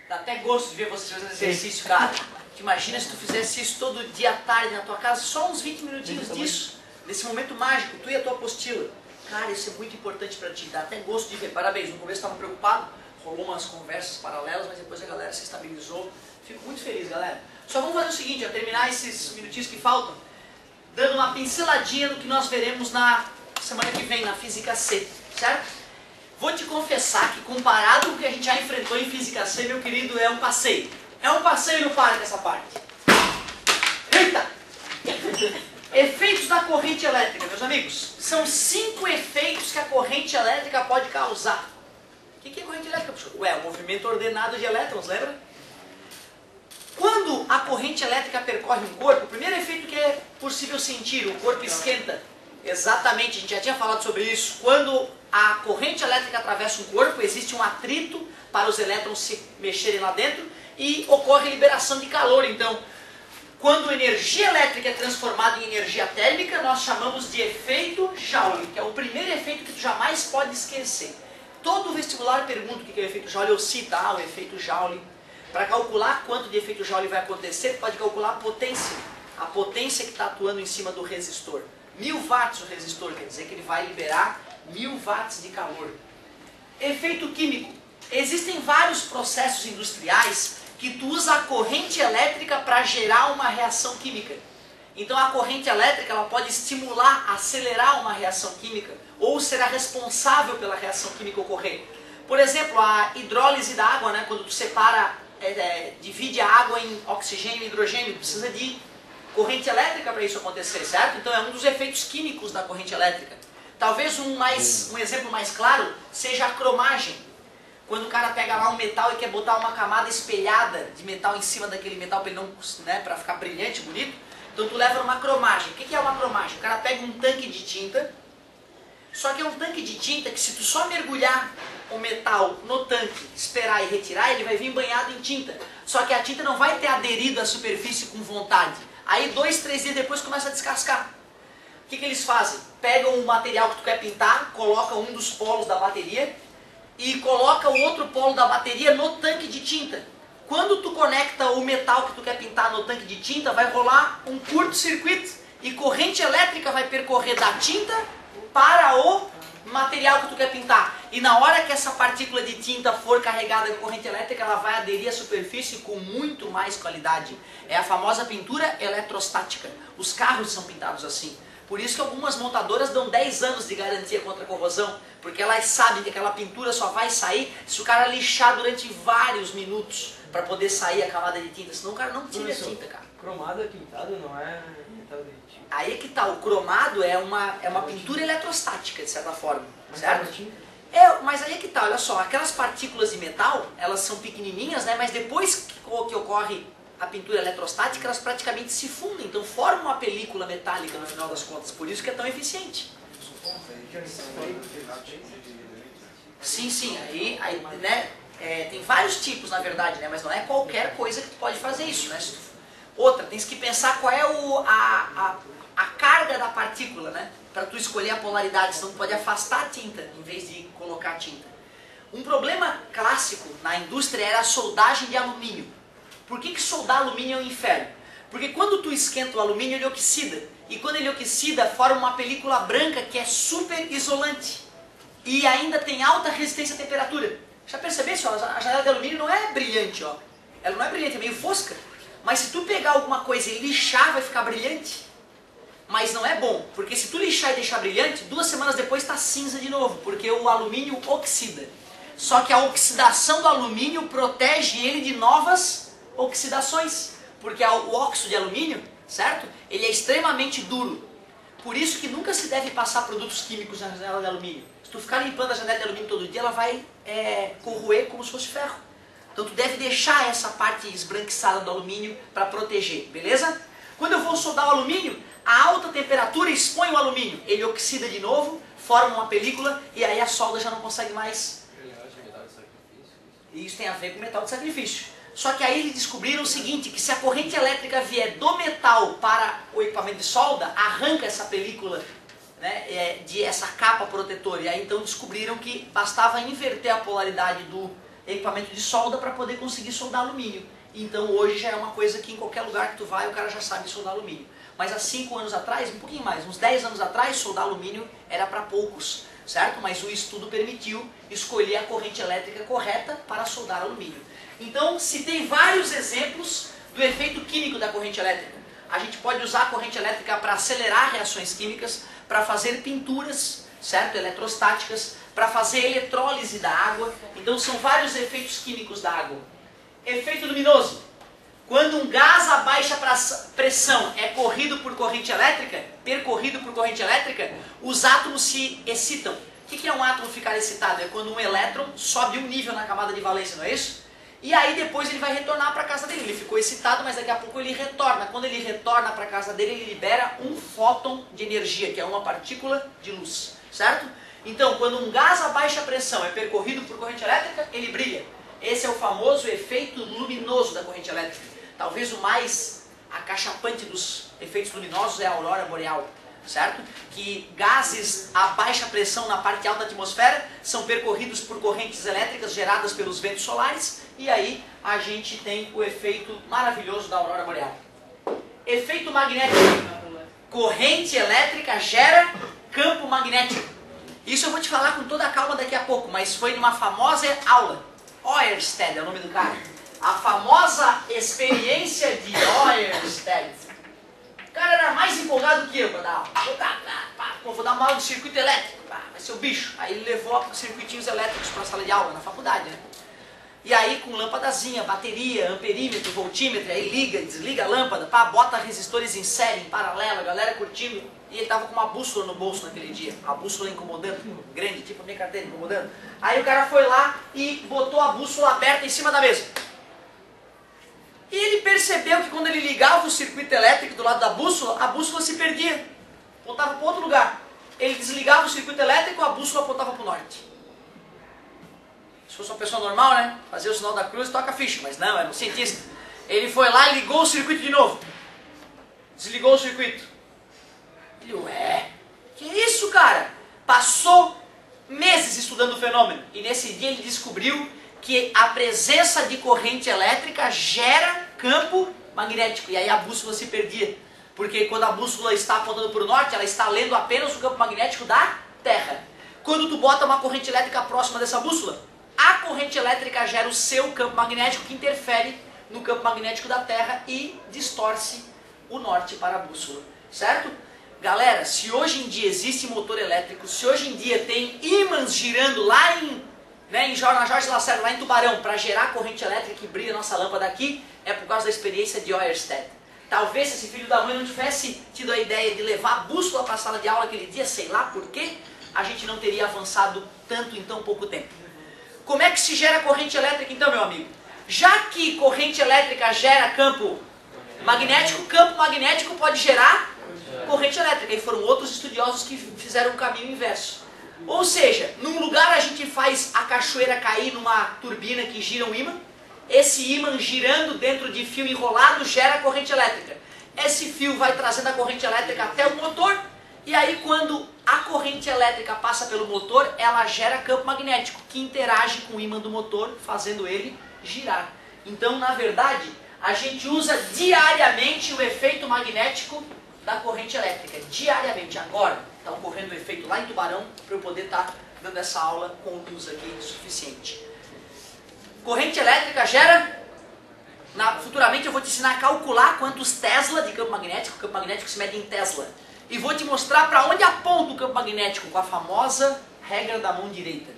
Dá até gosto de ver você fazendo exercício, cara. Imagina se tu fizesse isso todo dia à tarde na tua casa, só uns 20 minutinhos disso, nesse momento mágico, tu e a tua apostila. Cara, isso é muito importante pra ti, dá até gosto de ver. Parabéns, no começo eu estava preocupado, rolou umas conversas paralelas, mas depois a galera se estabilizou. Fico muito feliz, galera. Só vamos fazer o seguinte, ó, terminar esses minutinhos que faltam, dando uma pinceladinha no que nós veremos na semana que vem, na Física C, certo? Vou te confessar que comparado com o que a gente já enfrentou em Física C, meu querido, é um passeio. É um passeio no parque essa parte. Eita! Efeitos da corrente elétrica, meus amigos. São 5 efeitos que a corrente elétrica pode causar. O que é corrente elétrica? Ué, o movimento ordenado de elétrons, lembra? Quando a corrente elétrica percorre um corpo, o primeiro efeito que é possível sentir, o corpo esquenta. Exatamente, a gente já tinha falado sobre isso. Quando a corrente elétrica atravessa um corpo, existe um atrito para os elétrons se mexerem lá dentro e ocorre liberação de calor. Então, quando energia elétrica é transformada em energia térmica, nós chamamos de efeito Joule, que é o primeiro efeito que tu jamais pode esquecer. Todo vestibular pergunta o que é o efeito Joule, ou cita, o efeito Joule. Para calcular quanto de efeito Joule vai acontecer, tu pode calcular a potência que está atuando em cima do resistor. 1000 watts o resistor, quer dizer que ele vai liberar 1000 watts de calor. Efeito químico. Existem vários processos industriais que tu usa a corrente elétrica para gerar uma reação química. Então a corrente elétrica ela pode estimular, acelerar uma reação química ou será responsável pela reação química ocorrer. Por exemplo, a hidrólise da água, né, quando tu separa, divide a água em oxigênio e hidrogênio, precisa de corrente elétrica para isso acontecer, certo? Então é um dos efeitos químicos da corrente elétrica. Talvez um exemplo mais claro seja a cromagem. Quando o cara pega lá um metal e quer botar uma camada espelhada de metal em cima daquele metal para ele não, né, para ficar brilhante, bonito, então tu leva uma cromagem. O que é uma cromagem? O cara pega um tanque de tinta, só que é um tanque de tinta que se tu só mergulhar o metal no tanque, esperar e retirar, ele vai vir banhado em tinta. Só que a tinta não vai ter aderido à superfície com vontade. Aí 2, 3 dias depois começa a descascar. O que eles fazem? Pegam o material que tu quer pintar, coloca um dos polos da bateria e coloca o outro polo da bateria no tanque de tinta. Quando tu conecta o metal que tu quer pintar no tanque de tinta, vai rolar um curto-circuito e corrente elétrica vai percorrer da tinta para o material que tu quer pintar. E na hora que essa partícula de tinta for carregada com corrente elétrica, ela vai aderir à superfície com muito mais qualidade. É a famosa pintura eletrostática. Os carros são pintados assim. Por isso que algumas montadoras dão 10 anos de garantia contra a corrosão, porque elas sabem que aquela pintura só vai sair se o cara lixar durante vários minutos para poder sair a camada de tinta, senão o cara não tira a tinta, cara. Cromado é pintado, não é metal de tinta. Aí é que tá, o cromado é uma pintura eletrostática, de certa forma, certo? Mas aí é que tá, olha só, aquelas partículas de metal, elas são pequenininhas, né, mas depois que ocorre a pintura eletrostática, elas praticamente se fundem, então formam uma película metálica no final das contas, por isso que é tão eficiente. Sim, aí né, tem vários tipos na verdade, né, mas não é qualquer coisa que tu pode fazer isso, né. Outra, tens que pensar qual é a carga da partícula, né, para tu escolher a polaridade, senão tu pode afastar a tinta em vez de colocar a tinta. Um problema clássico na indústria era a soldagem de alumínio. Por que soldar alumínio é um inferno? Porque quando tu esquenta o alumínio, ele oxida. E quando ele oxida, forma uma película branca que é super isolante. E ainda tem alta resistência à temperatura. Já percebesse? Ó, a janela de alumínio não é brilhante, ó. Ela não é brilhante, é meio fosca. Mas se tu pegar alguma coisa e lixar, vai ficar brilhante. Mas não é bom, porque se tu lixar e deixar brilhante, 2 semanas depois está cinza de novo, porque o alumínio oxida. Só que a oxidação do alumínio protege ele de novas oxidações, porque o óxido de alumínio, certo? Ele é extremamente duro. Por isso que nunca se deve passar produtos químicos na janela de alumínio. Se tu ficar limpando a janela de alumínio todo dia, ela vai corroer como se fosse ferro. Então tu deve deixar essa parte esbranquiçada do alumínio para proteger, beleza? Quando eu vou soldar o alumínio, a alta temperatura expõe o alumínio. Ele oxida de novo, forma uma película e aí a solda já não consegue mais. E isso tem a ver com metal de sacrifício. Só que aí eles descobriram o seguinte, que se a corrente elétrica vier do metal para o equipamento de solda, arranca essa película né, de essa capa protetora. E aí então descobriram que bastava inverter a polaridade do equipamento de solda para poder conseguir soldar alumínio. Então hoje já é uma coisa que em qualquer lugar que tu vai o cara já sabe soldar alumínio. Mas há 5 anos atrás, um pouquinho mais, uns 10 anos atrás, soldar alumínio era para poucos, certo? Mas o estudo permitiu escolher a corrente elétrica correta para soldar alumínio. Então se tem vários exemplos do efeito químico da corrente elétrica. A gente pode usar a corrente elétrica para acelerar reações químicas, para fazer pinturas, certo? Eletrostáticas, para fazer eletrólise da água. Então são vários efeitos químicos da água. Efeito luminoso. Quando um gás a baixa pressão é corrido por corrente elétrica, percorrido por corrente elétrica, os átomos se excitam. O que é um átomo ficar excitado? É quando um elétron sobe um nível na camada de valência, não é isso? E aí depois ele vai retornar para a casa dele. Ele ficou excitado, mas daqui a pouco ele retorna. Quando ele retorna para a casa dele, ele libera um fóton de energia, que é uma partícula de luz, certo? Então, quando um gás a baixa pressão é percorrido por corrente elétrica, ele brilha. Esse é o famoso efeito luminoso da corrente elétrica. Talvez o mais acachapante dos efeitos luminosos é a aurora boreal, certo? Que gases a baixa pressão na parte alta da atmosfera são percorridos por correntes elétricas geradas pelos ventos solares e aí a gente tem o efeito maravilhoso da aurora boreal. Efeito magnético. Corrente elétrica gera campo magnético. Isso eu vou te falar com toda a calma daqui a pouco, mas foi numa famosa aula. Ørsted é o nome do cara. A famosa experiência de Ørsted. O cara era mais empolgado que eu para dar aula. Vou dar uma aula de circuito elétrico. Vai ser o bicho. Aí ele levou circuitinhos elétricos para a sala de aula, na faculdade, né? E aí com lâmpadazinha, bateria, amperímetro, voltímetro, aí liga, desliga a lâmpada, bota resistores em série, em paralelo, a galera curtindo. E ele tava com uma bússola no bolso naquele dia, a bússola incomodando, grande, tipo a minha carteira incomodando. Aí o cara foi lá e botou a bússola aberta em cima da mesa. E ele percebeu que quando ele ligava o circuito elétrico do lado da bússola, a bússola se perdia, apontava para outro lugar. Ele desligava o circuito elétrico, a bússola apontava para o norte. Se fosse uma pessoa normal, né? Fazia o sinal da cruz e toca a ficha, mas não, era um cientista. Ele foi lá e ligou o circuito de novo. Desligou o circuito. Ele, ué, que isso, cara? Passou meses estudando o fenômeno. E nesse dia ele descobriu que a presença de corrente elétrica gera campo magnético. E aí a bússola se perdia. Porque quando a bússola está apontando para o norte, ela está lendo apenas o campo magnético da Terra. Quando tu bota uma corrente elétrica próxima dessa bússola, a corrente elétrica gera o seu campo magnético que interfere no campo magnético da Terra e distorce o norte para a bússola. Certo? Galera, se hoje em dia existe motor elétrico, se hoje em dia tem ímãs girando lá na Jorge Lacerda, lá em Tubarão, para gerar corrente elétrica que brilha a nossa lâmpada aqui, é por causa da experiência de Ørsted. Talvez se esse filho da mãe não tivesse tido a ideia de levar a bússola para a sala de aula aquele dia, sei lá por quê, a gente não teria avançado tanto em tão pouco tempo. Como é que se gera corrente elétrica então, meu amigo? Já que corrente elétrica gera campo magnético pode gerar corrente elétrica. E foram outros estudiosos que fizeram o caminho inverso. Ou seja, num lugar a gente faz a cachoeira cair numa turbina que gira um ímã. Esse ímã girando dentro de fio enrolado gera corrente elétrica. Esse fio vai trazendo a corrente elétrica até o motor. E aí quando a corrente elétrica passa pelo motor, ela gera campo magnético, que interage com o ímã do motor, fazendo ele girar. Então, na verdade, a gente usa diariamente o efeito magnético da corrente elétrica. Diariamente. Agora, está ocorrendo o efeito lá em Tubarão, para eu poder estar dando essa aula com luz aqui suficiente. Corrente elétrica gera... futuramente eu vou te ensinar a calcular quantos Tesla de campo magnético se mede em Tesla. E vou te mostrar para onde aponta o campo magnético com a famosa regra da mão direita.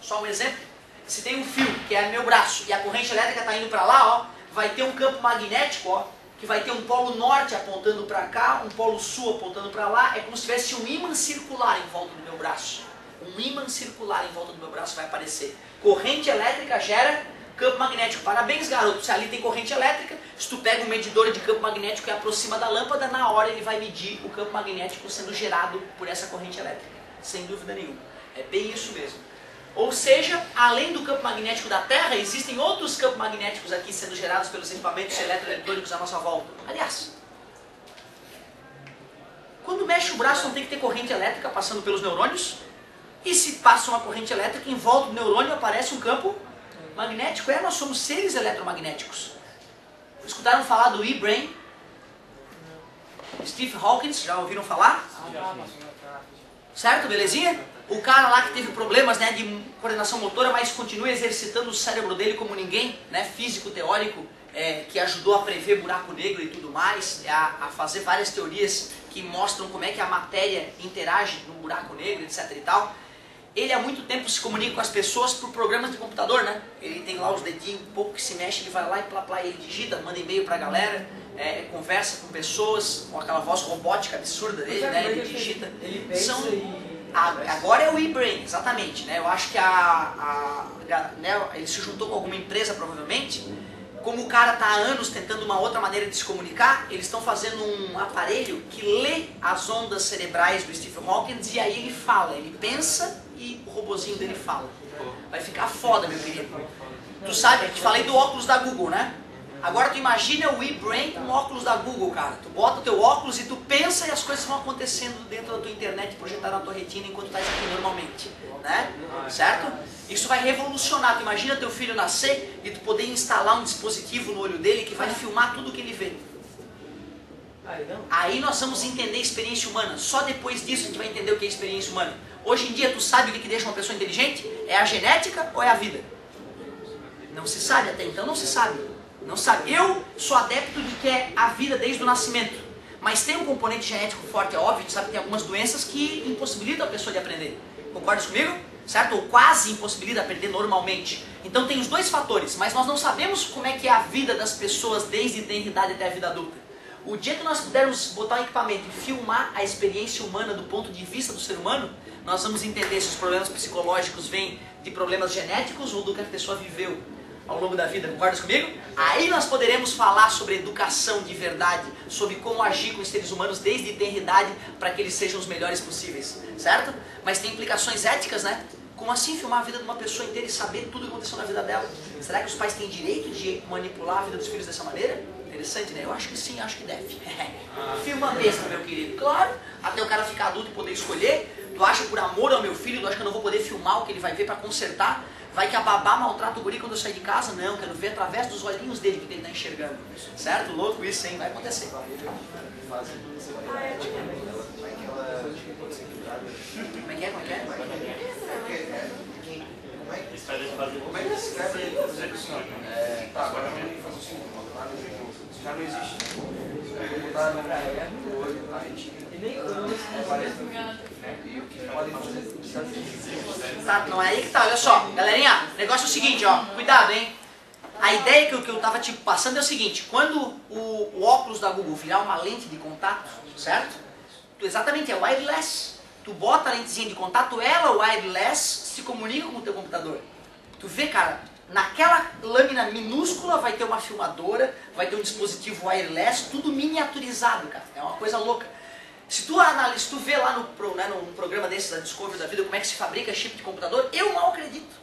Só um exemplo. Se tem um fio, que é meu braço, e a corrente elétrica está indo para lá, ó, vai ter um campo magnético, ó, que vai ter um polo norte apontando para cá, um polo sul apontando para lá. É como se tivesse um ímã circular em volta do meu braço. Um ímã circular em volta do meu braço vai aparecer. Corrente elétrica gera campo magnético. Parabéns, garoto. Se ali tem corrente elétrica, se tu pega um medidor de campo magnético e aproxima da lâmpada, na hora ele vai medir o campo magnético sendo gerado por essa corrente elétrica. Sem dúvida nenhuma. É bem isso mesmo. Ou seja, além do campo magnético da Terra, existem outros campos magnéticos aqui sendo gerados pelos equipamentos eletroeletrônicos à nossa volta. Aliás, quando mexe o braço não tem que ter corrente elétrica passando pelos neurônios? E se passa uma corrente elétrica, em volta do neurônio aparece um campo magnético. Nós somos seres eletromagnéticos. Escutaram falar do E-Brain? Steve Hawkins, já ouviram falar? Certo, belezinha? O cara lá que teve problemas, né, de coordenação motora, mas continua exercitando o cérebro dele como ninguém, né, físico teórico, que ajudou a prever buraco negro e tudo mais, a fazer várias teorias que mostram como é que a matéria interage no buraco negro, etc e tal. Ele há muito tempo se comunica com as pessoas por programas de computador, né? Ele tem lá os dedinhos, um pouco que se mexe, ele vai lá e plá, ele digita, manda e-mail pra galera, conversa com pessoas, com aquela voz robótica absurda dele, né? Ele digita. Ele pensa Agora é o E-Brain, exatamente, né? Eu acho que né, ele se juntou com alguma empresa, provavelmente. Como o cara está há anos tentando uma outra maneira de se comunicar, eles estão fazendo um aparelho que lê as ondas cerebrais do Stephen Hawking e aí ele fala, ele pensa e o robozinho dele fala. Vai ficar foda, meu querido. Tu sabe, eu te falei do óculos da Google, né? Agora tu imagina o E-Brain com óculos da Google, cara. Tu bota o teu óculos e tu pensa e as coisas vão acontecendo dentro da tua internet, projetadas na tua retina enquanto tu estás aqui normalmente, né? Certo? Isso vai revolucionar. Tu imagina teu filho nascer e tu poder instalar um dispositivo no olho dele que vai filmar tudo que ele vê. Aí nós vamos entender a experiência humana. Só depois disso a gente vai entender o que é experiência humana. Hoje em dia tu sabe o que deixa uma pessoa inteligente? É a genética ou é a vida? Não se sabe, até então não se sabe. Não sabe. Eu sou adepto de que é a vida desde o nascimento. Mas tem um componente genético forte, é óbvio, sabe que tem algumas doenças que impossibilitam a pessoa de aprender. Concordas comigo? Certo? Ou quase impossibilita aprender normalmente. Então tem os dois fatores, mas nós não sabemos como é que é a vida das pessoas desde a idade até a vida adulta. O dia que nós pudermos botar um equipamento e filmar a experiência humana do ponto de vista do ser humano, nós vamos entender se os problemas psicológicos vêm de problemas genéticos ou do que a pessoa viveu ao longo da vida. Concordas comigo? Aí nós poderemos falar sobre educação de verdade, sobre como agir com os seres humanos desde a idade para que eles sejam os melhores possíveis, certo? Mas tem implicações éticas, né? Como assim filmar a vida de uma pessoa inteira e saber tudo o que aconteceu na vida dela? Será que os pais têm direito de manipular a vida dos filhos dessa maneira? Interessante, né? Eu acho que sim, acho que deve. Filma mesmo, meu querido. Claro, até o cara ficar adulto e poder escolher. Tu acha por amor ao meu filho, tu acha que eu não vou poder filmar o que ele vai ver para consertar? Vai que a babá maltrata o guri quando eu sair de casa? Não, quero ver através dos olhinhos dele que ele está enxergando. Certo? Louco isso, hein? Vai acontecer. Como é que é? Como é que é? Como é que escreve ele? Por exemplo, assim, tá, agora vamos fazer o seguinte, já não existe. Vou botar no olho, na retina, e o que podem fazer Tá, não é aí que tá, olha só. Galerinha, o negócio é o seguinte, ó, cuidado, hein. A ideia que eu tava te passando é o seguinte, quando o óculos da Google virar uma lente de contato, certo? Exatamente, é wireless. Tu bota a lentezinha de contato, ela, wireless, se comunica com o teu computador. Tu vê, cara, naquela lâmina minúscula vai ter uma filmadora, vai ter um dispositivo wireless, tudo miniaturizado, cara. É uma coisa louca. Se tu vê lá num programa desse da Discovery da vida como é que se fabrica chip de computador, eu mal acredito.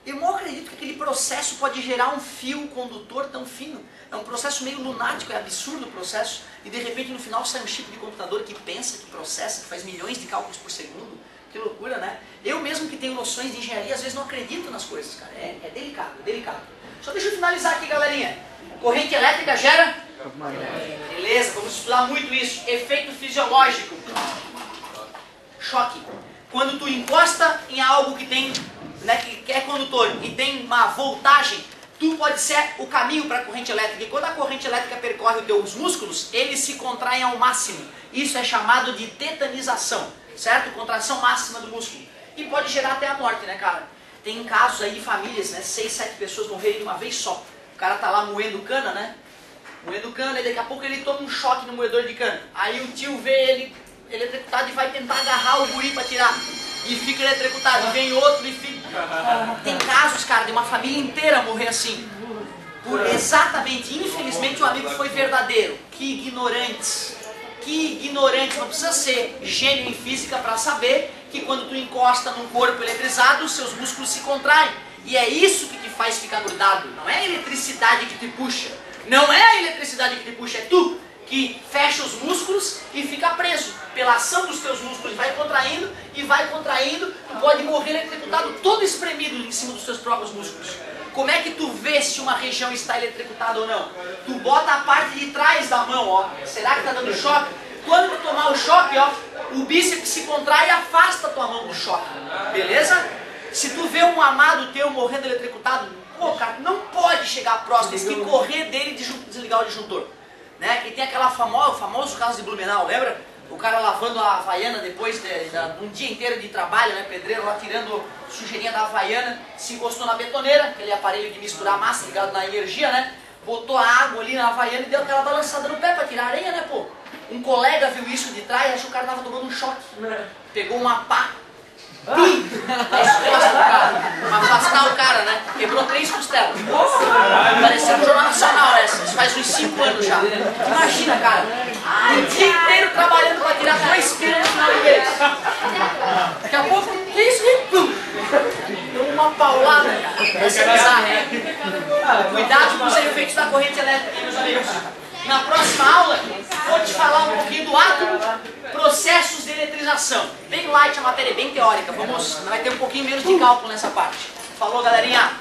Eu mal acredito que aquele processo pode gerar um fio condutor tão fino. É um processo meio lunático, é absurdo o processo. E de repente no final sai um chip de computador que pensa, que processa, que faz milhões de cálculos por segundo. Que loucura, né? Eu mesmo que tenho noções de engenharia, às vezes não acredito nas coisas, cara. É delicado, é delicado. Só deixa eu finalizar aqui, galerinha. Corrente elétrica gera? Beleza, vamos estudar muito isso. Efeito fisiológico. Choque. Quando tu encosta em algo que tem, né, que é condutor e tem uma voltagem, tu pode ser o caminho para a corrente elétrica. E quando a corrente elétrica percorre os teus músculos, eles se contraem ao máximo. Isso é chamado de tetanização, certo? Contração máxima do músculo. E pode gerar até a morte, né, cara? Tem casos aí de famílias, né, 6, 7 pessoas morrerem de uma vez só. O cara tá lá moendo cana, né? Moendo cana, e daqui a pouco ele toma um choque no moedor de cana. Aí o tio vê ele eletrocutado e vai tentar agarrar o guri para tirar. E fica eletrocutado. E vem outro e fica... Tem casos, cara, de uma família inteira morrer assim. Exatamente. Infelizmente o amigo foi verdadeiro. Que ignorantes. Que ignorantes. Não precisa ser gênio em física para saber que quando tu encosta num corpo eletrizado, os seus músculos se contraem. E é isso que te faz ficar grudado. Não é a eletricidade que te puxa. Não é a eletricidade que te puxa, é tu que fecha os músculos e fica preso. Pela ação dos teus músculos, vai contraindo, tu pode morrer eletrocutado todo espremido em cima dos teus próprios músculos. Como é que tu vê se uma região está eletrocutada ou não? Tu bota a parte de trás da mão, ó. Será que está dando choque? Quando tu tomar o choque, ó, o bíceps se contrai e afasta a tua mão do choque. Beleza? Se tu vê um amado teu morrendo eletrocutado, pô, cara, não pode chegar próximo, tem que correr dele e desligar o disjuntor. Né? E tem aquela famoso caso de Blumenau, lembra? O cara lavando a Havaiana depois de um dia inteiro de trabalho, né? Pedreiro lá tirando sujeirinha da Havaiana, se encostou na betoneira, aquele aparelho de misturar massa ligado na energia, né? Botou a água ali na Havaiana e deu aquela balançada no pé pra tirar a areia, né, pô? Um colega viu isso de trás e achou que o cara tava tomando um choque. Pegou uma pá, pim, nas costas do cara, pra afastar o cara, né? Quebrou 3 costelas. Pareceu um Jornal Nacional essa, isso faz uns 5 anos já. Imagina, cara, o dia inteiro trabalhando pra tirar 2 quilos no final do mês. Daqui a pouco, que isso? Pum! Deu uma paulada, cara. Essa é bizarra, né? Cuidado com os efeitos da corrente elétrica, hein, meus amigos. Na próxima aula, vou te falar um pouquinho do átomo, processos de eletrização. Bem light, a matéria é bem teórica. Vai ter um pouquinho menos de cálculo nessa parte. Falou, galerinha?